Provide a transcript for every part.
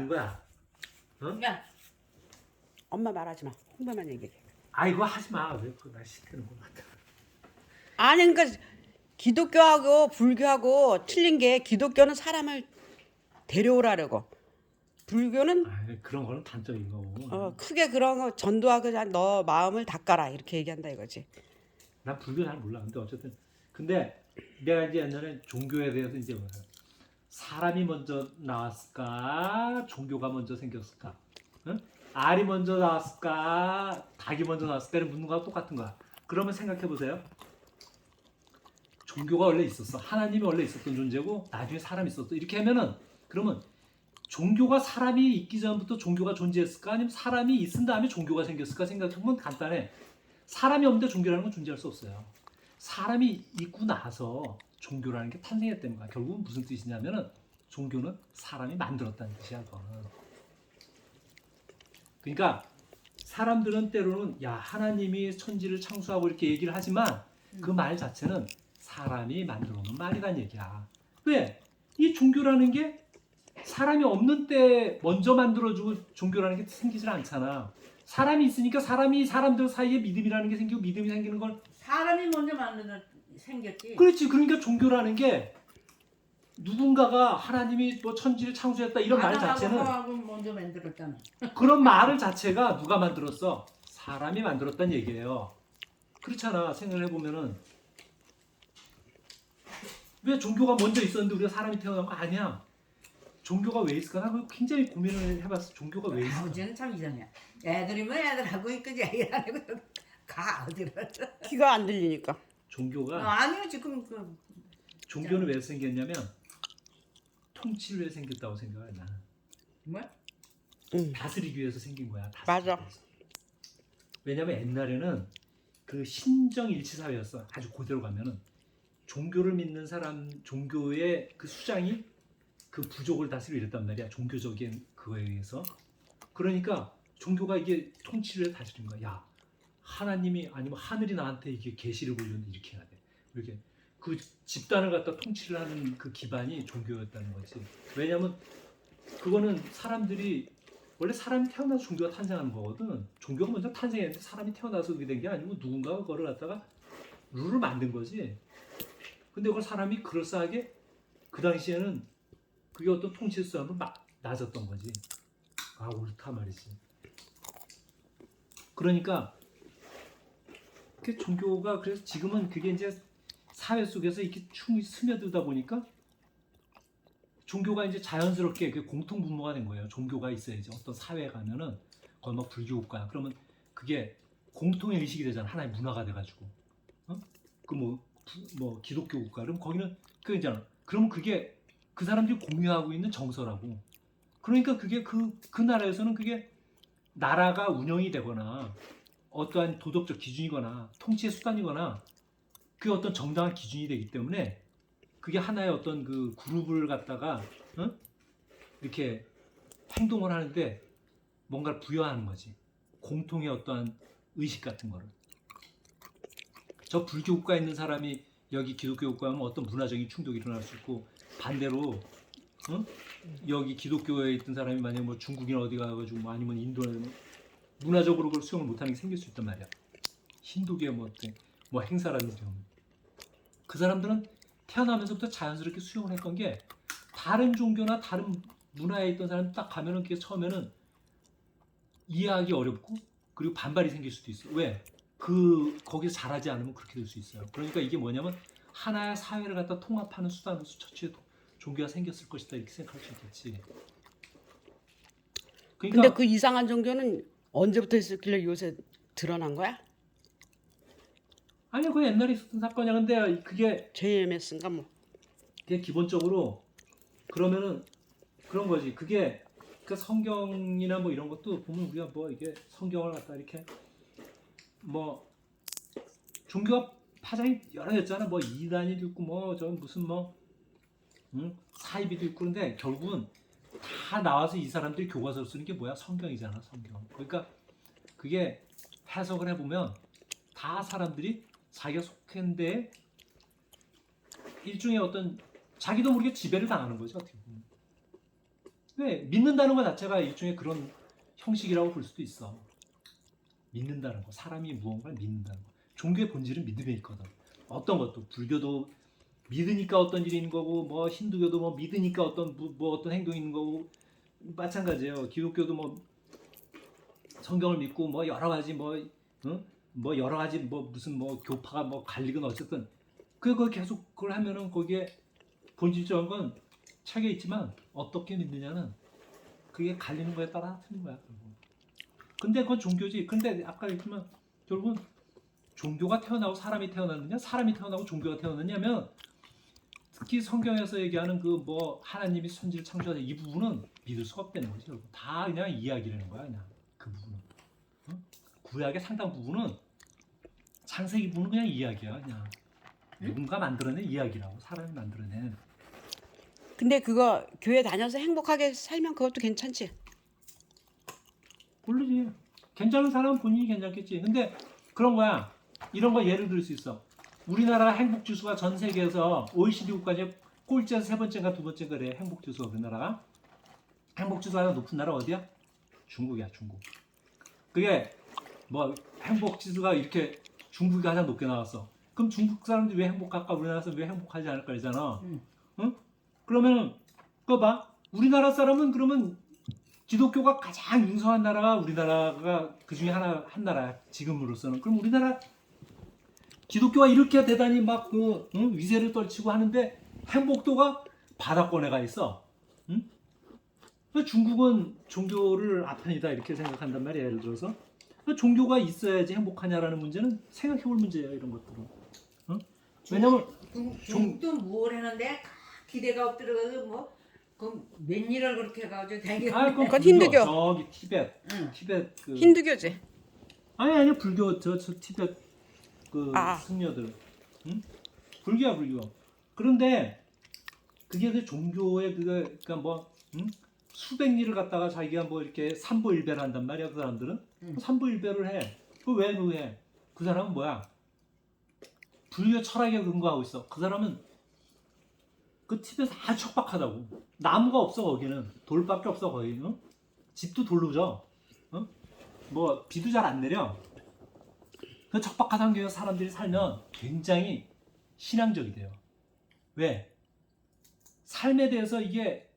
아닌 거야. 응? 야, 엄마 말하지 마. 홍보만 얘기해. 아이고 하지 마. 왜 그거 나 시키는 거 같아. 아니 그러니까 기독교하고 불교하고 틀린 게 기독교는 사람을 데려오라고. 불교는 아, 그런 거는 단적인 거고. 크게 그런 거 전도하고 그냥 너 마음을 닦아라 이렇게 얘기한다 이거지. 난 불교 잘 몰라. 근데 어쨌든 근데 내가 이제 옛날에 종교에 대해서 이제 뭐야. 사람이 먼저 나왔을까? 종교가 먼저 생겼을까? 응? 알이 먼저 나왔을까? 닭이 먼저 나왔을까를 묻는 거하고 똑같은 거야. 그러면 생각해 보세요. 종교가 원래 있었어. 하나님이 원래 있었던 존재고 나중에 사람이 있었어. 이렇게 하면은 그러면 종교가 사람이 있기 전부터 종교가 존재했을까? 아니면 사람이 있은 다음에 종교가 생겼을까? 생각해보면 간단해. 사람이 없는데 종교라는 건 존재할 수 없어요. 사람이 있고 나서 종교라는 게 탄생했다는 거야. 결국은 무슨 뜻이냐면은 종교는 사람이 만들었다는 뜻이야. 그거는. 그러니까 사람들은 때로는 야 하나님이 천지를 창조하고 이렇게 얘기를 하지만 그 말 자체는 사람이 만들어 놓은 말이란 얘기야. 왜? 이 종교라는 게 사람이 없는 때 먼저 만들어주고 종교라는 게 생기질 않잖아. 사람이 있으니까 사람들 사이에 믿음이라는 게 생기고 믿음이 생기는 걸 사람이 먼저 생겼지. 그렇지. 그러니까 종교라는 게 누군가가 하나님이 뭐 천지를 창조했다 이런 말 자체는 하고 먼저 만들었잖아. 그런 말을 자체가 누가 만들었어? 사람이 만들었다는 얘기예요. 그렇잖아. 생각을 해보면은 왜 종교가 먼저 있었는데 우리가 사람이 태어난 거 아니야? 종교가 왜 있을까? 나 그거 굉장히 고민을 해봤어. 종교가 왜 있을까? 아버지는 참 이상해. 애들이면 애들하고 있겠지. 애들 안 하고 가 어디를. 귀가 안 들리니까. 종교가 아니요 지금 그 종교는 왜 생겼냐면 통치를 위해 생겼다고 생각해 나는. 뭐? 다스리기 위해서 생긴 거야. 맞아. 위해서. 왜냐면 옛날에는 그 신정일치 사회였어. 아주 그대로 가면은 종교를 믿는 사람, 종교의 그 수장이 그 부족을 다스리고 이랬단 말이야. 종교적인 그거에 의해서. 그러니까 종교가 이게 통치를 다스리는 거야. 야, 하나님이 아니면 하늘이 나한테 이게 계시를 보여줬는데 이렇게 해야 돼. 이렇게 그 집단을 갖다 통치를 하는 그 기반이 종교였다는 거지. 왜냐면 그거는 사람들이 원래 사람이 태어나서 종교가 탄생하는 거거든. 종교가 먼저 탄생했는데 사람이 태어나서 그렇게 된 게 아니고 누군가가 그거를 갖다가 룰을 만든 거지. 근데 그걸 사람이 그럴싸하게 그 당시에는 그게 어떤 통치 수단으로 막 낮았던 거지. 아 옳다 말이지. 그러니까 그 종교가 그래서 지금은 그게 이제 사회 속에서 이렇게 충분히 스며들다 보니까 종교가 이제 자연스럽게 그 공통 분모가 된 거예요. 종교가 있어야지. 어떤 사회에 가면은 거기 뭐 불교 국가야. 그러면 그게 공통의 의식이 되잖아. 하나의 문화가 돼가지고. 어? 뭐 기독교 국가. 그럼 거기는 그 있잖아. 그러면 그게 그 사람들이 공유하고 있는 정서라고. 그러니까 그게 그 나라에서는 그게 나라가 운영이 되거나 어떠한 도덕적 기준이거나 통치의 수단이거나 그게 어떤 정당한 기준이 되기 때문에 그게 하나의 어떤 그 그룹을 갖다가 이렇게 행동을 하는데 뭔가를 부여하는 거지. 공통의 어떠한 의식 같은 거를. 저 불교 국가에 있는 사람이 여기 기독교 국가에 하면 어떤 문화적인 충돌이 일어날 수 있고 반대로 여기 기독교에 있던 사람이 만약에 뭐 중국이나 어디 가가지고 뭐 아니면 인도에 문화적으로 그걸 수용을 못하는 게 생길 수 있단 말이야. 힌두교의 뭐 행사라든지 그 사람들은 태어나면서부터 자연스럽게 수용을 했던 게 다른 종교나 다른 문화에 있던 사람 딱 가면은 그게 처음에는 이해하기 어렵고 그리고 반발이 생길 수도 있어. 왜? 거기서 자라지 않으면 그렇게 될 수 있어요. 그러니까 이게 뭐냐면 하나의 사회를 갖다 통합하는 수단으로서 처치에 종교가 생겼을 것이다 이렇게 생각할 수 있겠지. 그러니까 근데 그 이상한 종교는 언제부터 있었길래 요새 드러난 거야? 아니 그 옛날에 있었던 사건이야. 근데 그게 JMS인가 뭐. 그게 기본적으로 그러면은 그런 거지. 그게 그 성경이나 뭐 이런 것도 보면 우리가 뭐 이게 성경을 갖다 이렇게 뭐 종교가 파장이 여러졌잖아. 뭐 이단이도 있고 뭐 저 무슨 뭐 사이비도 있고 그런데 결국은 다 나와서 이 사람들이 교과서를 쓰는 게 뭐야? 성경이잖아. 성경. 그러니까 그게 해석을 해보면 다 사람들이 자기가 속한데 일종의 어떤 자기도 모르게 지배를 당하는 거죠. 어떻게 보면. 왜 믿는다는 것 자체가 일종의 그런 형식이라고 볼 수도 있어. 믿는다는 거, 사람이 무언가를 믿는다는 거. 종교의 본질은 믿음에 있거든. 어떤 것도 불교도 믿으니까 어떤 일이 있는 거고, 뭐 힌두교도 뭐 믿으니까 뭐 어떤 행동이 있는 거고, 마찬가지예요. 기독교도 뭐 성경을 믿고 뭐 여러 가지 뭐 여러 가지 뭐 무슨 뭐 교파가 뭐 갈리건 어쨌든 그거 계속 그걸 하면은 거기에 본질적인 건 책에 있지만 어떻게 믿느냐는 그게 갈리는 거에 따라 틀린 거야. 결국은. 근데 그건 종교지. 근데 아까 얘기했지만 결국은 종교가 태어나고 사람이 태어났느냐, 사람이 태어나고 종교가 태어났냐면 특히 성경에서 얘기하는 그 뭐 하나님이 천지를 창조하다 이 부분은 믿을 수가 없다는 거지. 결국. 다 그냥 이야기라는 거야, 그냥 그 부분은. 응? 구약의 상당 부분은 창세기 부분은 그냥 이야기야, 그냥. 누군가 만들어낸 이야기라고 사람이 만들어낸. 근데 그거 교회 다녀서 행복하게 살면 그것도 괜찮지. 모르지. 괜찮은 사람은 본인이 괜찮겠지. 근데 그런 거야. 이런 거 예를 들 수 있어. 우리나라 행복 지수가 전 세계에서 OECD 국가 중에 꼴찌에서 세 번째인가 두 번째인가 그래. 행복 지수가 우리나라가. 행복 지수가 가장 높은 나라 어디야? 중국이야, 중국. 그게 뭐 행복 지수가 이렇게 중국이 가장 높게 나왔어. 그럼 중국 사람들이 왜 행복할까? 우리나라 사람들이 왜 행복하지 않을까? 이잖아. 응? 그러면은 그거 봐. 우리나라 사람은 그러면 기독교가 가장 융성한 나라가 우리나라가 그 중에 한 나라야. 지금으로서는. 그럼 우리나라 기독교가 이렇게 대단히 막 위세를 떨치고 하는데 행복도가 바닥권에 가 있어. 응? 중국은 종교를 아편이다 이렇게 생각한단 말이야. 예를 들어서 종교가 있어야지 행복하냐라는 문제는 생각해볼 문제예요. 이런 것들은. 응? 왜냐면 중국도 뭘 하는데 기대가 엎드려가지고 뭐 그럼 웬일을 그렇게 해가지고 되게 그건 힌두교. 저기 티벳, 응. 티벳 그 힌두교지. 아니 불교 저 티벳 그 아. 승려들, 응? 불교야 불교. 그런데 그게 그 종교의 그러니까 뭐 수백 리를 갖다가 자기가 뭐 이렇게 삼보일배를 한단 말이야. 그 사람들은 삼보일배를 해. 그 왜 해? 그 사람은 뭐야? 불교 철학에 근거하고 있어. 그 사람은 그 티벳 아주 척박하다고. 나무가 없어 거기는. 돌밖에 없어 거기. 응? 집도 돌로 져. 응? 뭐 비도 잘 안 내려. 그 척박한 환경에서 사람들이 살면 굉장히 신앙적이 돼요. 왜? 삶에 대해서 이게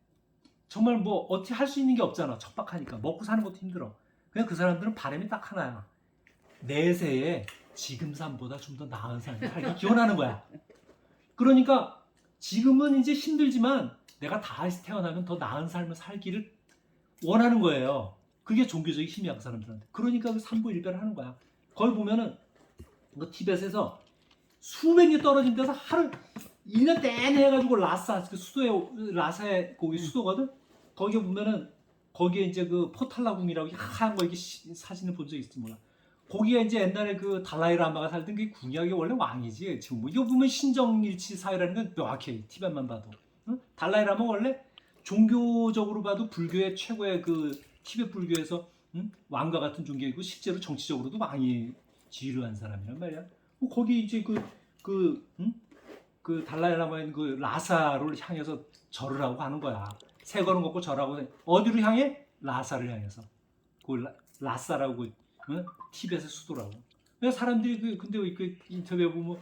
정말 뭐 어떻게 할 수 있는 게 없잖아. 척박하니까. 먹고 사는 것도 힘들어. 그냥 그 사람들은 바람이 딱 하나야. 내세에 지금 삶보다 좀 더 나은 삶을 살기 기원하는 거야. 그러니까 지금은 이제 힘들지만 내가 다시 태어나면 더 나은 삶을 살기를 원하는 거예요. 그게 종교적인 힘이야, 그 사람들한테. 그러니까 그 삼보일배를 하는 거야. 거기 보면은 그 티벳에서 수백 리 떨어진 데서 하루 1년 내내 해가지고 라사 그 수도에 라사의 거기 수도거든. 거기에 보면은 거기에 이제 그 포탈라궁이라고 하얀 거 이게 사진을 본 적 있을지 몰라. 거기에 이제 옛날에 그 달라이라마가 살던 그 궁약이 원래 왕이지. 지금 뭐 이거 보면 신정일치 사회라는 건 명확해. 티벳만 봐도. 응? 달라이라마 원래 종교적으로 봐도 불교의 최고의 그 티벳 불교에서 왕과 같은 종교이고 실제로 정치적으로도 왕이 지휘를 한 사람이란 말이야. 거기 이제 그 달라이라마인 그 라사를 향해서 절을 하고 하는 거야. 새 거는 먹고 절하고 어디로 향해? 라사를 향해서. 그 라사라고 티벳의 수도라고. 그래서 사람들이 근데 그 인터뷰에 보면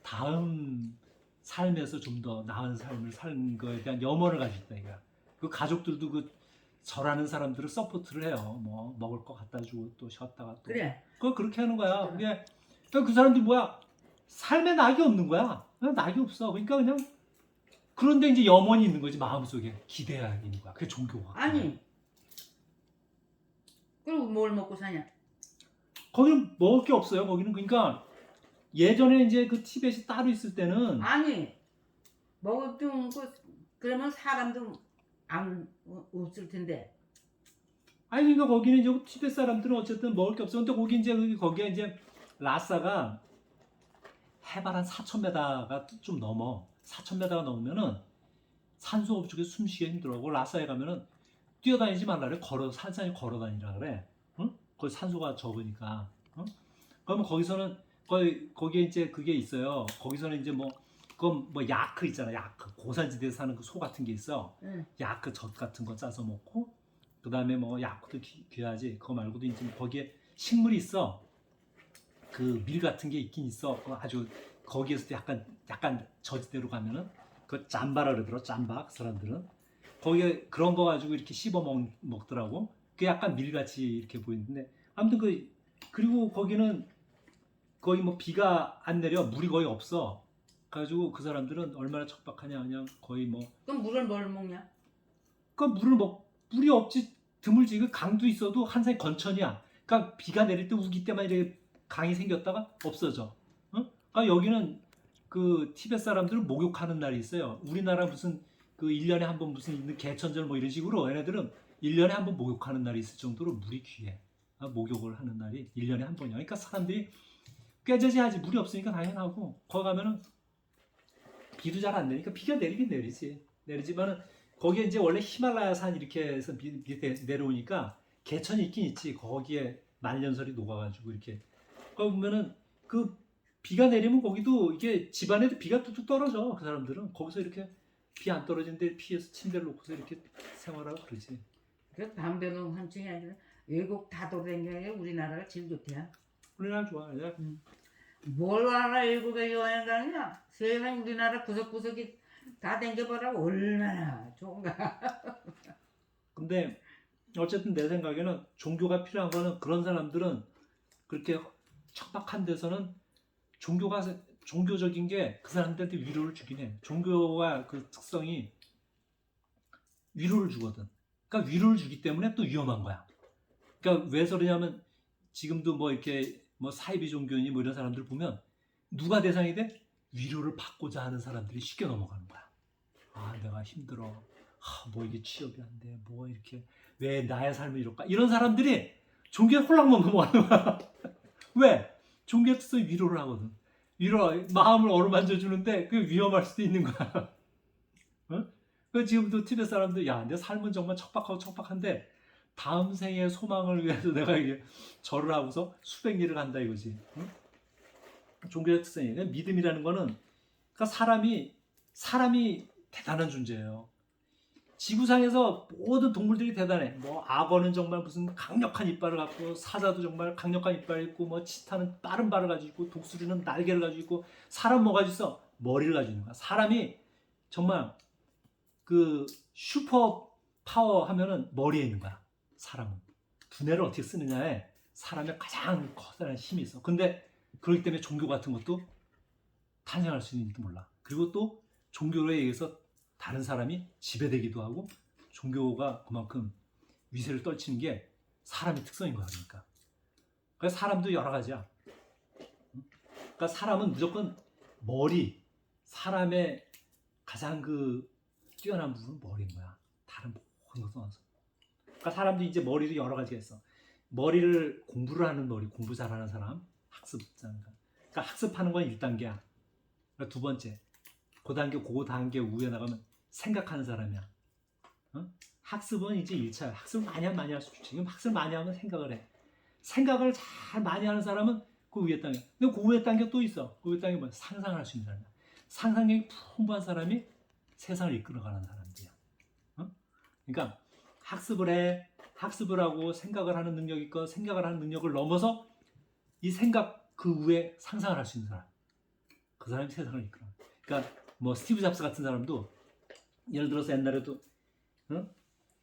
다음 삶에서 좀 더 나은 삶을 사는 거에 대한 염원을 가지고 있다 이거야. 그 가족들도 그 절하는 사람들을 서포트를 해요. 뭐 먹을 거 갖다 주고 또 쉬었다가 또. 그래. 그걸 그렇게 하는 거야. 그게 그 사람들이 뭐야? 삶에 낙이 없는 거야. 그냥 낙이 없어. 그러니까 그냥 그런데 이제 염원이 있는 거지 마음속에 기대가 있는 거야. 그게 종교가. 아니 그리고 뭘 먹고 사냐? 거기는 먹을 게 없어요. 거기는 그러니까 예전에 이제 그 티벳이 따로 있을 때는 아니 먹었던 그러면 사람도 안 없을 텐데. 아니 그러니까 거기는 이제 티벳 사람들은 어쨌든 먹을 게 없어. 근데 거기에 이제 라사가 해발 한 4,000m가 좀 넘어. 4,000m가 넘으면은 산소 없이 숨쉬기 힘들어. 라사에 가면은 뛰어다니지 말라 그래. 산산이 걸어 다니라 그래. 응? 거기 산소가 적으니까. 응? 그러면 거기서는 거기에 이제 그게 있어요. 거기서는 이제 뭐 그건 뭐 야크 있잖아. 야크 고산지대에 사는 그 소 같은 게 있어. 응. 야크 젖 같은 거 짜서 먹고 그다음에 뭐 야크도 귀하지. 그거 말고도 이제 거기에 식물이 있어. 그 밀 같은 게 있긴 있어. 그 아주 거기에서도 약간 저지대로 가면은 그 짬바라 그러더라. 짬바 그 사람들은 거기에 그런 거 가지고 이렇게 씹어 먹더라고. 그게 약간 밀같이 이렇게 보이는데 아무튼 그리고 거기는 거의 뭐 비가 안 내려 물이 거의 없어. 가지고 그 사람들은 얼마나 척박하냐 그냥 거의 뭐 그럼 물을 뭘 먹냐? 그러니까 물이 없지 드물지. 그 강도 있어도 항상 건천이야. 그러니까 비가 내릴 때 우기 때만 이렇게 강이 생겼다가 없어져. 응? 그러니까 여기는 그 티베트 사람들은 목욕하는 날이 있어요. 우리나라 무슨 그 1년에 한 번 무슨 있는 개천절 뭐 이런 식으로 얘네들은 1년에 한 번 목욕하는 날이 있을 정도로 물이 귀해. 목욕을 하는 날이 1년에 한 번이야. 그러니까 사람들이 꾀죄죄하지. 물이 없으니까 당연하고 거기 가면은 비도 잘 안 내리니까 비가 내리긴 내리지만은 거기에 이제 원래 히말라야 산 이렇게 해서 밑에 내려오니까 개천이 있긴 있지. 거기에 말년설이 녹아가지고 이렇게 거기 보면은 그 비가 내리면 거기도 이게 집안에도 비가 뚝뚝 떨어져. 그 사람들은 거기서 이렇게 비 안 떨어지는데 피해서 침대를 놓고서 이렇게 생활하고 그러지. 그 담배는 한층이 아니라 외국 다 돌아다니는 우리나라가 제일 좋대요. 우리나라 좋아. 뭘 알아 외국에 여행 가냐? 세상 우리나라 구석구석이 다 댕겨보라고 얼마나 좋은가. 근데 어쨌든 내 생각에는 종교가 필요한 거는 그런 사람들은 그렇게 척박한 데서는 종교적인 게 그 사람들한테 위로를 주긴 해. 종교와 그 특성이 위로를 주거든. 그러니까 위로를 주기 때문에 또 위험한 거야. 그러니까 왜 그러냐면 지금도 뭐 이렇게 뭐 사이비 종교니 뭐 이런 사람들 보면 누가 대상이 돼? 위로를 받고자 하는 사람들이 쉽게 넘어가는 거야. 아, 내가 힘들어. 뭐 이게 취업이 안 돼. 뭐 이렇게 왜 나의 삶이 이럴까? 이런 사람들이 종교에 홀랑만 넘어가는 거야. 왜? 종교의 특성이 위로를 하거든. 마음을 어루만져 주는데 그게 위험할 수도 있는 거야. 어? 그 지금도 티베트 사람들 야, 내 삶은 정말 척박한데 다음 생의 소망을 위해서 내가 이게 절을 하고서 수백 리를 간다 이거지. 응? 종교의 특성이 믿음이라는 거는 그러니까 사람이 대단한 존재예요. 지구상에서 모든 동물들이 대단해. 뭐 악어는 정말 무슨 강력한 이빨을 갖고, 사자도 정말 강력한 이빨이 있고, 뭐 치타는 빠른 발을 가지고 있고, 독수리는 날개를 가지고 있고, 사람 뭐가 있어? 머리를 가지고 있는 거야. 사람이 정말 그 슈퍼 파워 하면은 머리에 있는 거야. 사람은 두뇌를 어떻게 쓰느냐에 사람의 가장 커다란 힘이 있어. 근데 그렇기 때문에 종교 같은 것도 탄생할 수 있는지도 몰라. 그리고 또 종교에 의해서 다른 사람이 지배되기도 하고, 종교가 그만큼 위세를 떨치는 게 사람의 특성인 거야. 그러니까 사람도 여러 가지야. 그러니까 사람은 무조건 사람의 가장 그 뛰어난 부분은 머리인 거야. 다른 모든 것 떠나서. 그러니까 사람도 이제 머리도 여러 가지가 있어. 머리를 공부를 하는 공부 잘하는 사람, 학습자인가. 그러니까 학습하는 건 1단계야. 그러니까 두 번째, 그 단계 우에 나가면 생각하는 사람이야. 어? 학습은 이제 1차. 학습 많이 할 수 있지. 지금 학습 많이 하면 생각을 해. 생각을 잘 많이 하는 사람은 그 위에 단계. 근데 그 위에 단계 또 있어. 그 위에 단계 뭐야? 상상을 할 수 있는 사람이야. 상상력이 풍부한 사람이 세상을 이끌어가는 사람들이야. 어? 그러니까 학습을 하고 생각을 하는 능력이 있고, 생각을 하는 능력을 넘어서 이 생각 그 위에 상상을 할 수 있는 사람. 그 사람이 세상을 이끌어. 그러니까 뭐 스티브 잡스 같은 사람도 예를 들어서 옛날에도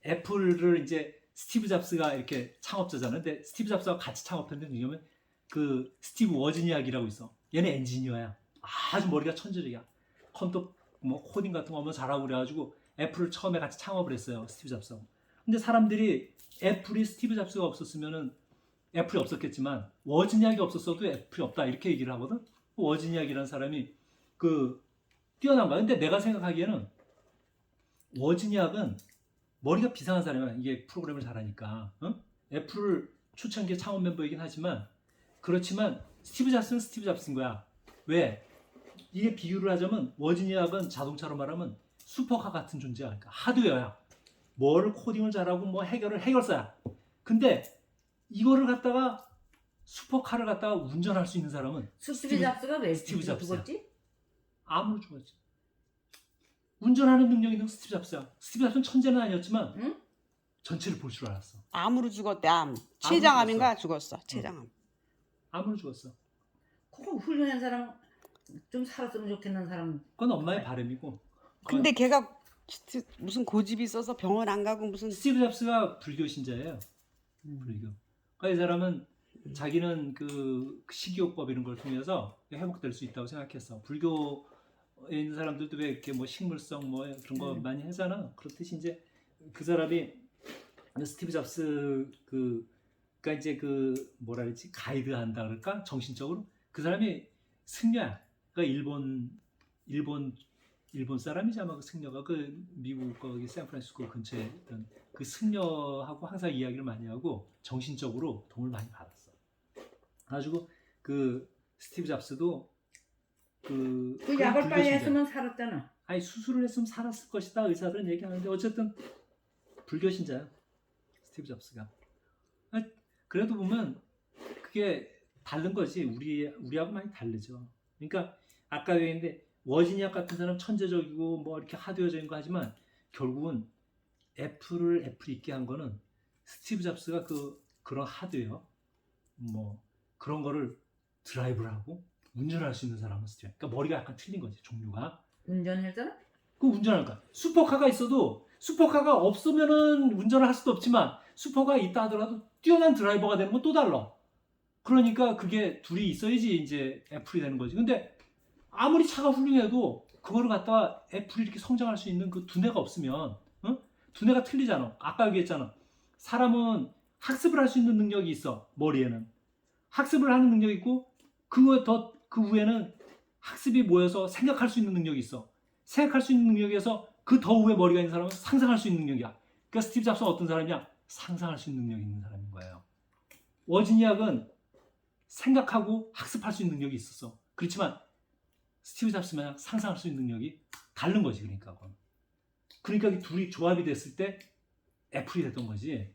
애플을 이제 스티브 잡스가 이렇게 창업자잖아요. 근데 스티브 잡스가 같이 창업했는데 왜냐면 그 스티브 워즈니악이라고 있어. 얘는 엔지니어야. 아주 머리가 천재적이야. 컴퓨터 뭐 코딩 같은 거 하면 잘하고 그래가지고 애플을 처음에 같이 창업을 했어요. 스티브 잡스하고. 근데 사람들이 애플이 스티브 잡스가 없었으면은 애플이 없었겠지만 워즈니악이 없었어도 애플이 없다 이렇게 얘기를 하거든. 워즈니악이라는 사람이 그 뛰어난 거야. 근데 내가 생각하기에는 워즈니악은 머리가 비상한 사람이야. 이게 프로그램을 잘하니까. 애플을 초창기 창업 멤버이긴 하지만 그렇지만 스티브 잡스는 스티브 잡스인 거야. 왜? 이게 비유를 하자면 워즈니악은 자동차로 말하면 슈퍼카 같은 존재야. 그러니까 하드웨어야. 뭘 코딩을 잘하고 뭐 해결사야. 근데 이거를 갖다가 슈퍼카를 갖다가 운전할 수 있는 사람은 스티브 잡스가 왜 스티브 잡스야. 죽었지? 암으로 죽었지. 운전하는 능력이 있는 스티브 잡스야. 스티브 잡스는 천재는 아니었지만 응? 전체를 볼 줄 알았어. 암으로 죽었대. 암. 췌장암인가 죽었어. 췌장암. 암으로 죽었어. 그거 훌륭한 사람 좀 살았으면 좋겠는 사람. 그건 엄마의 바람이고. 근데 걔가 무슨 고집이 있어서 병원 안 가고 무슨 스티브 잡스가 불교 신자예요. 불교. 그러니까 이 사람은 자기는 그 식이요법 이런 걸 통해서 회복될 수 있다고 생각했어. 불교에 있는 사람들도 왜 이렇게 뭐 식물성 뭐 그런 거 많이 하잖아. 그렇듯이 이제 그 사람이 스티브 잡스 그니까 이제 그 뭐라 그러지 가이드 한다 그럴까 정신적으로 그 사람이 승려야. 그러니까 일본 사람이지 아마 그 승려가 그 미국 거기 샌프란시스코 근처에 있던 그 승려하고 항상 이야기를 많이 하고 정신적으로 도움을 많이 받았어. 가지고 그 스티브 잡스도 그 약을 빨리 했으면 살았잖아. 아니 수술을 했으면 살았을 것이다 의사들은 얘기하는데 어쨌든 불교 신자야 스티브 잡스가. 그래도 보면 그게 다른 거지 우리하고 많이 다르죠. 그러니까 아까 얘기했는데 워지니악 같은 사람 천재적이고 뭐 이렇게 하드웨어적인 거 하지만 결국은 애플이 있게 한 거는 스티브 잡스가 그런 하드웨어 뭐 그런 거를 드라이브를 하고 운전할 수 있는 사람은 스티브. 그러니까 머리가 약간 틀린 거지 종류가. 운전했잖아? 그 운전할까? 슈퍼카가 있어도 슈퍼카가 없으면은 운전을 할 수도 없지만 슈퍼가 있다 하더라도 뛰어난 드라이버가 되는 건 또 달라. 그러니까 그게 둘이 있어야지 이제 애플이 되는 거지. 근데 아무리 차가 훌륭해도 그거를 갖다가 애플이 이렇게 성장할 수 있는 그 두뇌가 없으면 두뇌가 틀리잖아. 아까 얘기했잖아. 사람은 학습을 할 수 있는 능력이 있어. 머리에는. 학습을 하는 능력이 있고 그 위에는 학습이 모여서 생각할 수 있는 능력이 있어. 생각할 수 있는 능력에서 그 더 위에 머리가 있는 사람은 상상할 수 있는 능력이야. 그러니까 스티브 잡스는 어떤 사람이냐? 상상할 수 있는 능력이 있는 사람인 거예요. 워지니악은 생각하고 학습할 수 있는 능력이 있었어. 그렇지만 스티브 잡스만 상상할 수 있는 능력이 다른 거지. 그러니까 둘이 조합이 됐을 때 애플이 됐던 거지.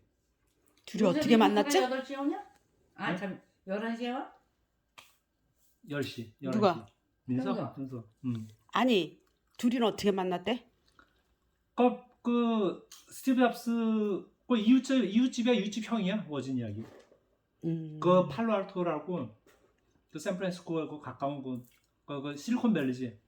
둘이 어떻게 만났죠? 8시에 오냐? 아 참 11시에 와? 10시. 누가? 민서? 아니 둘이는 어떻게 만났대? 그 스티브 잡스 그 이웃집이야. 이웃집 형이야. 워지니악이. 그 팔로알토라고 그 샌프란시스코하고 가까운 그 실리콘밸리지.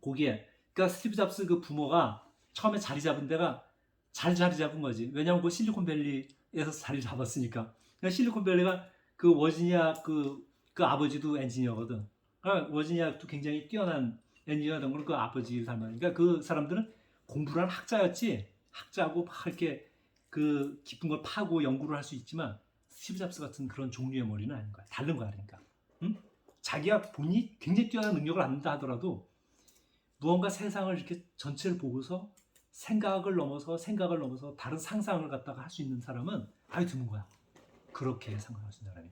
거기에 그러니까 스티브 잡스 그 부모가 처음에 자리 잡은 데가 자리 잡은 거지. 왜냐면 그 실리콘밸리에서 자리 잡았으니까. 그러니까 실리콘밸리가 그 워지니악 그 아버지도 엔지니어거든. 그러니까 워지니악도 굉장히 뛰어난 엔지니어였던 걸 그 아버지 닮았으니까. 그러니까 그 사람들은 공부를 한 학자였지. 학자고 막 이렇게 그 깊은 걸 파고 연구를 할 수 있지만 스티브 잡스 같은 그런 종류의 머리는 아닌 거야. 다른 거야, 그러니까. 응? 자기가 본인이 굉장히 뛰어난 능력을 갖는다 하더라도 무언가 세상을 이렇게 전체를 보고서 생각을 넘어서 다른 상상을 갖다가 할 수 있는 사람은 아주 드문 거야. 그렇게 생각할 수 있는 사람이.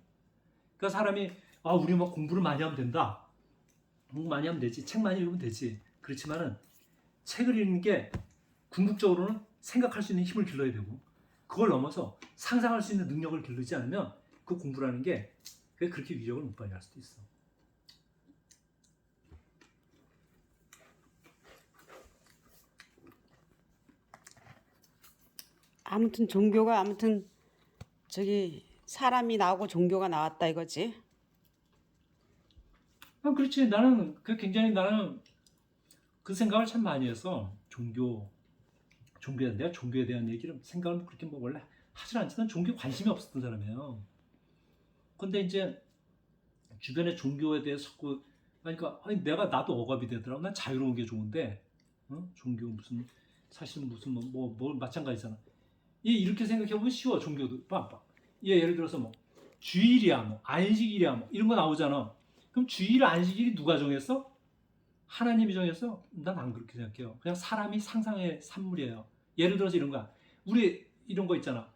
그러니까 사람이 우리 막 공부를 많이 하면 된다. 공부 많이 하면 되지. 책 많이 읽으면 되지. 그렇지만은 책을 읽는 게 궁극적으로는 생각할 수 있는 힘을 길러야 되고 그걸 넘어서 상상할 수 있는 능력을 기르지 않으면 그 공부라는 게 그렇게 위력을 못 발휘할 수도 있어. 아무튼 종교가 저기 사람이 나오고 종교가 나왔다 이거지. 그렇지. 나는 굉장히 그 생각을 참 많이 해서 내가 종교에 대한 얘기를 생각을 그렇게 뭐 원래 하질 않지만 종교에 관심이 없었던 사람이에요. 근데 이제 주변에 종교에 대해서 그러니까 나도 억압이 되더라고. 난 자유로운 게 좋은데 종교 사실 무슨 뭐 마찬가지잖아. 이렇게 생각해보면 쉬워. 종교도 봐봐. 예를 들어서 뭐 주일이야 뭐 안식일이야 뭐 이런 거 나오잖아. 그럼 주일 안식일이 누가 정했어? 하나님이 정했어? 난 안 그렇게 생각해요. 그냥 사람이 상상의 산물이에요. 예를 들어서 이런 거야. 우리 이런 거 있잖아.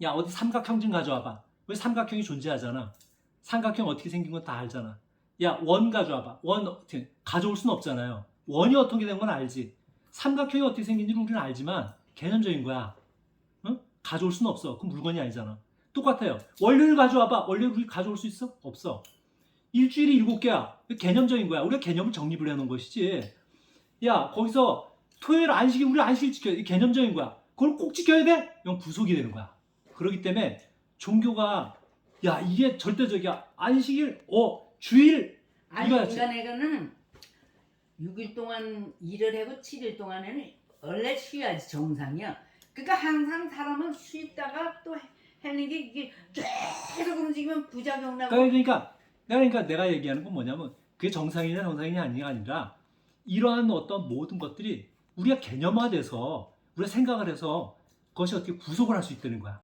야 어디 삼각형 좀 가져와봐. 왜 삼각형이 존재하잖아. 삼각형 어떻게 생긴 건 다 알잖아. 야 원 가져와봐. 원 어떻게 가져올 수는 없잖아요. 원이 어떻게 된 건 알지. 삼각형이 어떻게 생긴지는 우리는 알지만 개념적인 거야. 응? 가져올 수는 없어. 그건 물건이 아니잖아. 똑같아요. 원료를 가져와봐. 원료를 우리 가져올 수 있어? 없어. 일주일이 7개야. 개념적인 거야. 우리가 개념을 정립을 해놓은 것이지. 야, 거기서 토요일 안식이 우리 안식일 지켜야 돼. 개념적인 거야. 그걸 꼭 지켜야 돼? 이건 구속이 되는 거야. 그렇기 때문에 종교가 야, 이게 절대적이야. 안식일, 주일. 아니 이거 인간에게는 6일 동안 일을 하고 7일 동안에는 원래 쉬어야지 정상이야. 그러니까 항상 사람은 쉬다가 또 하는 게 이게 계속 움직이면 부작용 나고. 그러니까 내가 얘기하는 건 뭐냐면 그게 정상이냐 정상이냐 아니라 이러한 어떤 모든 것들이 우리가 개념화돼서 우리가 생각을 해서 그것이 어떻게 구속을 할 수 있다는 거야.